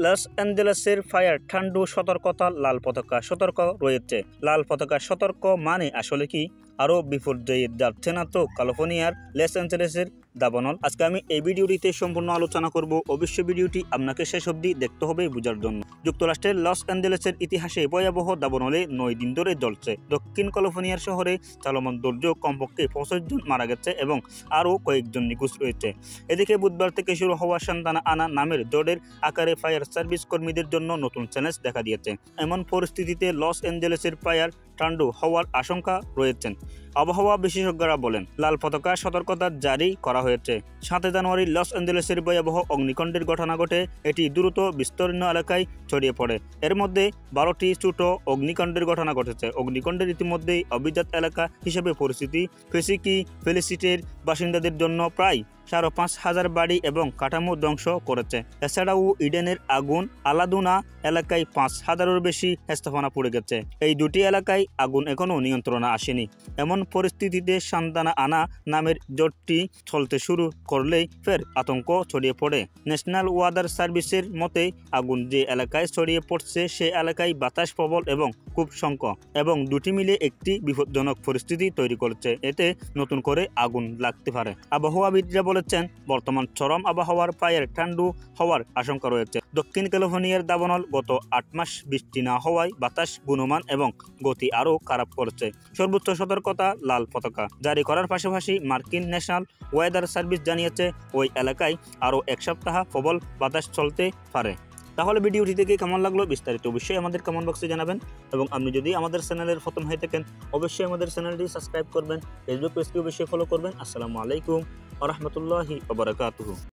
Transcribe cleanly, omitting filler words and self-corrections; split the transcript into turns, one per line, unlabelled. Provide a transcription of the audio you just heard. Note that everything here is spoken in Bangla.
লস অ্যাঞ্জেলেসের ফায়ার ঠান্ডু সতর্কতা লাল পতাকা সতর্ক রয়েছে। লাল পতাকা সতর্ক মানে আসলে কি? আরও বিপর্যয়ে যাচ্ছে না তো ক্যালিফোর্নিয়ার লস অ্যাঞ্জেলেসের দাবানল? আজকে আমি এই ভিডিওটিতে সম্পূর্ণ আলোচনা করব। অবশ্যই ভিডিওটি আপনাকে শেষ অবধি দেখতে হবে বোঝার জন্য। যুক্তরাষ্ট্রের লস অ্যাঞ্জেলেসের ইতিহাসে ভয়াবহ দাবানলে 9 দিন ধরে জ্বলছে। দক্ষিণ ক্যালিফোর্নিয়ার শহরে চলমান দুর্যোগ কমপক্ষে 25 জন মারা গেছে এবং আরও কয়েকজন নিখোঁজ রয়েছে। এদিকে বুধবার থেকে শুরু হওয়া সান্তানা আনা নামের জোটের আকারে ফায়ার সার্ভিস কর্মীদের জন্য নতুন চ্যালেঞ্জ দেখা দিয়েছে। এমন পরিস্থিতিতে লস অ্যাঞ্জেলেসের ফায়ার ঠান্ডু হওয়ার আশঙ্কা রয়েছেন। আবহাওয়া বিশেষজ্ঞরা বলেন লাল পতাকা সতর্কতা জারি করা হয়েছে। 7 জানুয়ারি লস অ্যাঞ্জেলেসের ভয়াবহ অগ্নিকাণ্ডের ঘটনা ঘটে। এটি দ্রুত বিস্তীর্ণ এলাকায় ছড়িয়ে পড়ে। এর মধ্যে 12টি ছোট অগ্নিকাণ্ডের ঘটনা ঘটেছে। অগ্নিকাণ্ডের ইতিমধ্যেই অভিজাত এলাকা হিসেবে পরিস্থিতি ফেলিসিটির বাসিন্দাদের জন্য প্রায় 5,500 বাড়ি এবং কাঠামো ধ্বংস করেছে। এছাড়াও ইডেনের আগুন আলাদুনা এলাকায় 5,000-এর বেশি স্থাপনা পড়ে গেছে। এই দুটি এলাকায় আগুন এখনও নিয়ন্ত্রণে আসেনি। এমন পরিস্থিতিতে সান্তানা আনা নামের জোটটি চলতে শুরু করলেই ফের আতঙ্ক ছড়িয়ে পড়ে। ন্যাশনাল ওয়েদার সার্ভিসের মতে আগুন যে এলাকায় ছড়িয়ে পড়ছে সে এলাকায় বাতাস প্রবল এবং খুব সংখ্যক এবং দুটি মিলে একটি বিপজ্জনক পরিস্থিতি তৈরি করেছে। এতে নতুন করে আগুন লাগতে পারে। আবহাওয়াবিদরা বলেছেন বর্তমান চরম আবহাওয়ার ফায়ার ঠান্ডু হওয়ার আশঙ্কা রয়েছে। দক্ষিণ ক্যালিফোর্নিয়ার দাবানল গত 8 মাস বৃষ্টি না হওয়ায় বাতাস গুণমান এবং গতি আরও খারাপ করছে। সর্বোচ্চ সতর্কতা লাল পতাকা জারি করার পাশাপাশি মার্কিন ন্যাশনাল ওয়েদার সার্ভিস জানিয়েছে ওই এলাকায় আরও 1 সপ্তাহ প্রবল বাতাস চলতে পারে। তাহলে ভিডিওটি থেকে কেমন লাগলো বিস্তারিত অবশ্যই আমাদের কমেন্ট বক্সে জানাবেন এবং আপনি যদি আমাদের চ্যানেলের প্রথম হয়ে থাকেন অবশ্যই আমাদের চ্যানেলটি সাবস্ক্রাইব করবেন, ফেসবুক পেজটি অবশ্যই ফলো করবেন। আসসালামু আলাইকুম ওয়া রাহমাতুল্লাহি ওয়া বারাকাতুহু।